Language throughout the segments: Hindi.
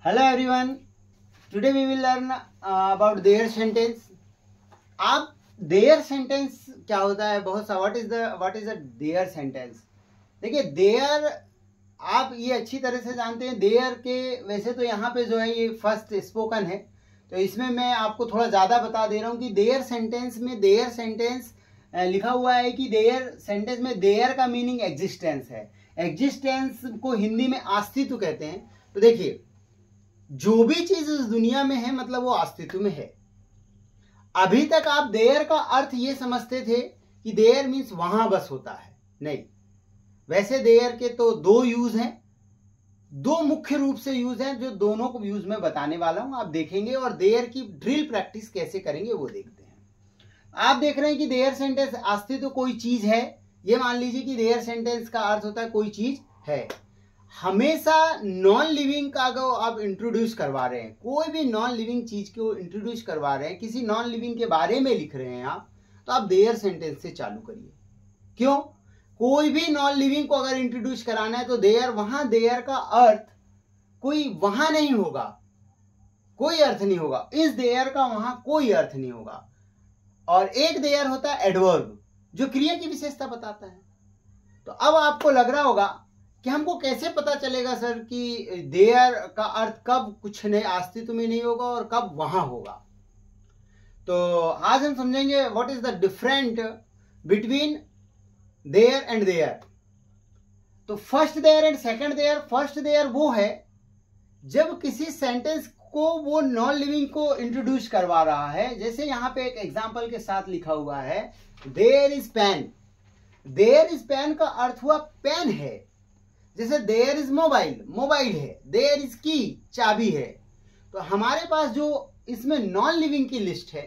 Hello everyone. Today we will learn about their sentence. आप their sentence क्या होता है, बहुत सा what is the their sentence. देखिए their आप ये अच्छी तरह से जानते हैं. their के वैसे तो यहाँ पे जो है ये फर्स्ट स्पोकन है, तो इसमें मैं आपको थोड़ा ज़्यादा बता दे रहा हूँ कि their sentence में their sentence लिखा हुआ है कि their sentence में their का मीनिंग एग्जिस्टेंस है. एग्जिस्टेंस को हिंदी में अस्तित्व कहते हैं. तो देखिए जो भी चीज इस दुनिया में है मतलब वो अस्तित्व में है. अभी तक आप देयर का अर्थ ये समझते थे कि देयर मीन्स वहां बस होता है. नहीं, वैसे देयर के तो दो यूज हैं, दो मुख्य रूप से यूज हैं, जो दोनों को यूज में बताने वाला हूं. आप देखेंगे और देयर की ड्रिल प्रैक्टिस कैसे करेंगे वो देखते हैं. आप देख रहे हैं कि देयर सेंटेंस अस्तित्व कोई चीज है. ये मान लीजिए कि देयर सेंटेंस का अर्थ होता है कोई चीज है. हमेशा नॉन लिविंग का अगर आप इंट्रोड्यूस करवा रहे हैं, कोई भी नॉन लिविंग चीज को इंट्रोड्यूस करवा रहे हैं, किसी नॉन लिविंग के बारे में लिख रहे हैं आप, तो आप देयर सेंटेंस से चालू करिए. क्यों? कोई भी नॉन लिविंग को अगर इंट्रोड्यूस कराना है तो देयर, वहां देयर का अर्थ कोई वहां नहीं होगा, कोई अर्थ नहीं होगा. इस देयर का वहां कोई अर्थ नहीं होगा. और एक देयर होता है एडवर्ब, जो क्रिया की विशेषता बताता है. तो अब आपको लग रहा होगा कि हमको कैसे पता चलेगा सर कि देयर का अर्थ कब कुछ नहीं अस्तित्व में नहीं होगा और कब वहां होगा. तो आज हम समझेंगे what is the different between there and there. तो first there and second there. First there वो है जब किसी सेंटेंस को वो नॉन लिविंग को इंट्रोड्यूस करवा रहा है. जैसे यहां पे एक एग्जांपल के साथ लिखा हुआ है there is pen. There is pen का अर्थ हुआ पेन है. जैसे देयर इज मोबाइल, मोबाइल है. देयर इज की, चाबी है. तो हमारे पास जो इसमें नॉन लिविंग की लिस्ट है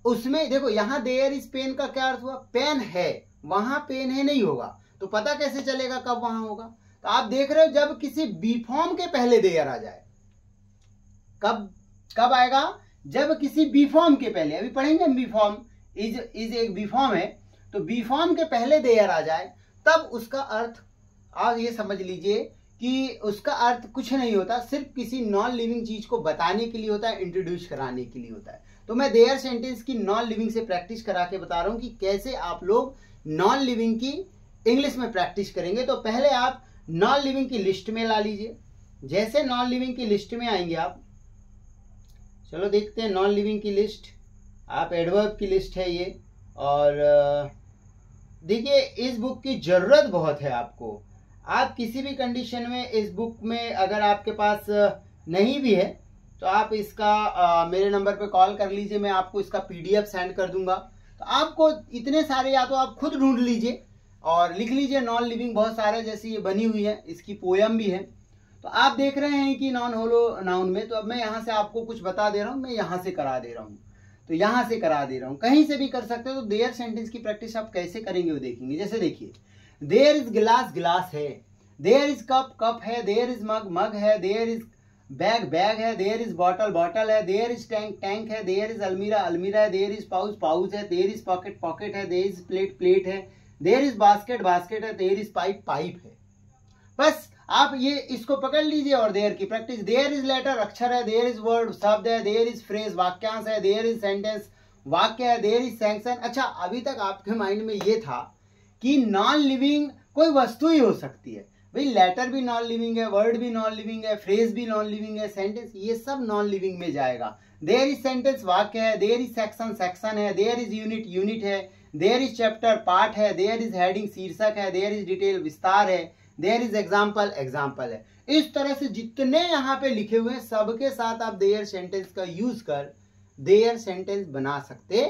उसमें देखो यहां देयर इज पेन का क्या अर्थ हुआ, पेन है, वहां पेन है नहीं होगा. तो पता कैसे चलेगा कब वहां होगा. तो आप देख रहे हो जब किसी बी फॉर्म के पहले देयर आ जाए, कब आएगा, जब किसी बी फॉर्म के पहले, अभी पढ़ेंगे हम बी फॉर्म, इज एक बी फॉर्म है, तो बी फॉर्म के पहले देयर आ जाए तब उसका अर्थ आप ये समझ लीजिए कि उसका अर्थ कुछ नहीं होता, सिर्फ किसी नॉन लिविंग चीज को बताने के लिए होता है, इंट्रोड्यूस कराने के लिए होता है. तो मैं देयर सेंटेंस की नॉन लिविंग से प्रैक्टिस करा के बता रहा हूं कि कैसे आप लोग नॉन लिविंग की इंग्लिश में प्रैक्टिस करेंगे. तो पहले आप नॉन लिविंग की लिस्ट में ला लीजिए. जैसे नॉन लिविंग की लिस्ट में आएंगे आप, चलो देखते हैं नॉन लिविंग की लिस्ट. आप एडवर्ब की लिस्ट है ये. और देखिए इस बुक की जरूरत बहुत है आपको. आप किसी भी कंडीशन में इस बुक में अगर आपके पास नहीं भी है तो आप इसका मेरे नंबर पे कॉल कर लीजिए, मैं आपको इसका पीडीएफ सेंड कर दूंगा. तो आपको इतने सारे या तो आप खुद ढूंढ लीजिए और लिख लीजिए. नॉन लिविंग बहुत सारे जैसी ये बनी हुई है, इसकी पोयम भी है. तो आप देख रहे हैं कि नॉन होलो नाउन में, तो अब मैं यहाँ से आपको कुछ बता दे रहा हूँ, मैं यहाँ से करा दे रहा हूँ, तो यहाँ से करा दे रहा हूँ, कहीं से भी कर सकते हो. तो देयर सेंटेंस की प्रैक्टिस आप कैसे करेंगे वो देखेंगे. जैसे देखिए देयर इज गिलास, गिलास है. देयर इज कप, कप है. देयर इज मग, मग है. देयर इज बैग, बैग है. देयर इज बॉटल, बॉटल है. देयर इज टैंक, टैंक है. देयर इज अलमीरा, अलमीरा है. देयर इज पाउच, पाउच है. देयर इज पॉकेट, पॉकेट है. देयर इज प्लेट, प्लेट है. देयर इज बास्केट, बास्केट है. देयर इज पाइप, पाइप है. बस आप ये इसको पकड़ लीजिए और देयर की प्रैक्टिस. देयर इज लेटर, अक्षर है. देयर इज वर्ड, शब्द है. देयर इज फ्रेज, वाक्यांश है. देयर इज सेंटेंस, वाक्य है. There is sanction. अच्छा, अभी तक आपके माइंड में ये था कि नॉन लिविंग कोई वस्तु ही हो सकती है. भाई लेटर भी नॉन लिविंग है, वर्ड भी नॉन लिविंग है, फ्रेज भी नॉन लिविंग है, सेंटेंस ये सब नॉन लिविंग में जाएगा. देयर इज सेंटेंस, वाक्य है. देयर इज सेक्शन, सेक्शन है. देयर इज यूनिट, यूनिट है. देयर इज चैप्टर, पार्ट है. देयर इज हेडिंग, शीर्षक है. देयर इज डिटेल, विस्तार है. देयर इज एग्जाम्पल, एग्जाम्पल है. इस तरह से जितने यहाँ पे लिखे हुए हैं सबके साथ आप देयर सेंटेंस का यूज कर देयर सेंटेंस बना सकते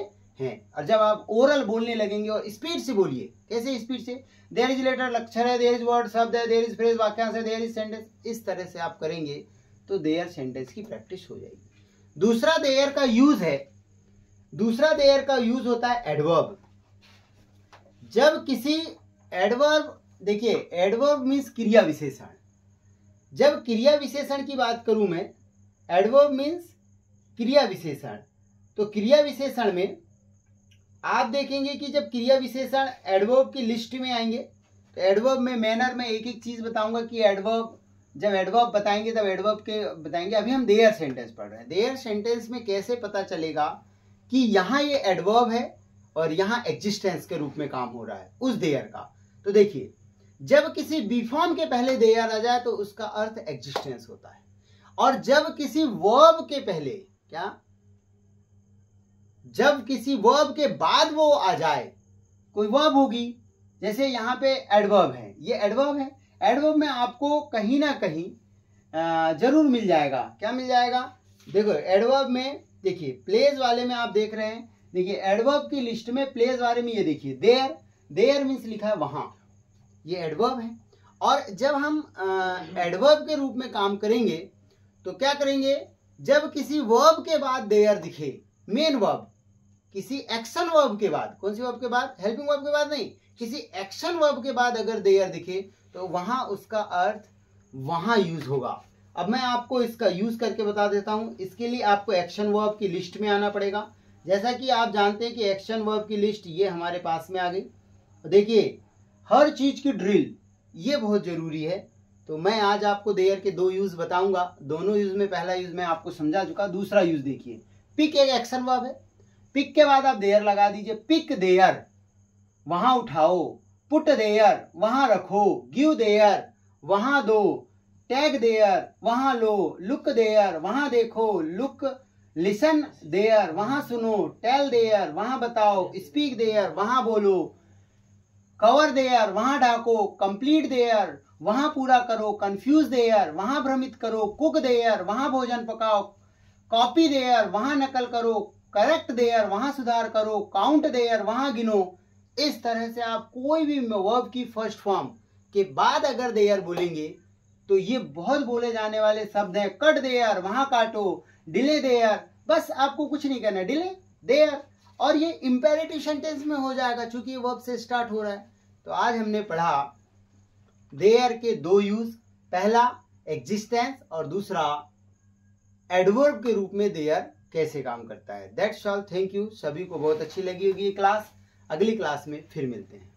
हैं. और जब आप ओरल बोलने लगेंगे और स्पीड से बोलिए. कैसे स्पीड से? देयर इज लेटर, अक्षर है. देयर इज वर्ड, शब्द है. देयर इज फ्रेज, वाक्यांश है. There is sentence. इस तरह से आप करेंगे तो देयर सेंटेंस की प्रैक्टिस हो जाएगी. दूसरा देयर का यूज है, दूसरा देयर का यूज होता है एडवर्ब. जब किसी एडवर्ब, देखिए एडवर्ब मीन्स क्रिया विशेषण. जब क्रिया विशेषण की बात करूं मैं, एडवर्ब मीन्स क्रिया विशेषण. तो क्रिया विशेषण में आप देखेंगे कि जब क्रिया विशेषण एडवर्ब की लिस्ट में आएंगे तो एडवर्ब में मैनर में एक एक चीज बताऊंगा कि एडवर्ब जब एडवर्ब बताएंगे तब एडवर्ब के बताएंगे। अभी हम देयर सेंटेंस पढ़ रहे हैं। देयर सेंटेंस में कैसे पता चलेगा कि यहाँ ये एडवर्ब है और यहाँ एग्जिस्टेंस के रूप में काम हो रहा है उस देयर का। तो देखिए, जब किसी बी फॉर्म के पहले देयर आ जाए तो उसका अर्थ एग्जिस्टेंस होता है, और जब किसी वर्ब के पहले जब किसी वर्ब के बाद वो आ जाए, कोई वर्ब होगी, जैसे यहाँ पे एडवर्ब है, ये एडवर्ब है। एडवर्ब में आपको कहीं ना कहीं जरूर मिल जाएगा। क्या मिल जाएगा? देखो एडवर्ब में, देखिए प्लेस वाले में आप देख रहे हैं, देखिए एडवर्ब की लिस्ट में प्लेस वाले में ये देखिए देयर, देयर मीन्स लिखा है वहां, ये एडवर्ब है। और जब हम एडवर्ब के रूप में काम करेंगे तो क्या करेंगे, जब किसी वर्ब के बाद देयर दिखे, मेन वर्ब, किसी एक्शन वर्ब के बाद, कौन सी वर्ब के बाद? हेल्पिंग वर्ब के बाद नहीं, किसी एक्शन वर्ब के बाद अगर देयर दिखे तो वहां उसका अर्थ वहां यूज होगा। अब मैं आपको इसका यूज करके बता देता हूं। इसके लिए आपको एक्शन वर्ब की लिस्ट में आना पड़ेगा। जैसा कि आप जानते हैं कि एक्शन वर्ब की लिस्ट ये हमारे पास में आ गई। देखिए हर चीज की ड्रिल ये बहुत जरूरी है। तो मैं आज आपको देयर के दो यूज बताऊंगा। दोनों यूज में पहला यूज मैं आपको समझा चुका, दूसरा यूज देखिए। पिक एक एक्शन वर्ब है, पिक के बाद आप देयर लगा दीजिए। पिक देयर, वहां उठाओ। पुट देयर, वहां रखो। गिव देयर, वहां दो। टैग देयर, वहां लो। लुक देयर, वहां देखो। लुक लिसन देयर, वहां सुनो। टेल देयर, वहां बताओ। स्पीक देयर, वहां बोलो। कवर देयर, वहां ढाको। कंप्लीट देयर, वहां पूरा करो। कंफ्यूज देयर, वहां भ्रमित करो। कुक देयर, वहां भोजन पकाओ। कॉपी देयर, वहां नकल करो। करेक्ट देयर, वहां सुधार करो। काउंट देयर, वहां गिनो। इस तरह से आप कोई भी वर्ब की फर्स्ट फॉर्म के बाद अगर देयर बोलेंगे तो ये बहुत बोले जाने वाले शब्द हैं। कट देयर, वहां काटो। डिले देयर, बस आपको कुछ नहीं करना, डिले देयर, और ये इंपेरेटिव सेंटेंस में हो जाएगा चूंकि ये वर्ब से स्टार्ट हो रहा है। तो आज हमने पढ़ा देयर के दो यूज, पहला एग्जिस्टेंस और दूसरा एडवर्ब के रूप में देयर कैसे काम करता है। That's all, thank you. सभी को बहुत अच्छी लगी होगी ये क्लास। अगली क्लास में फिर मिलते हैं।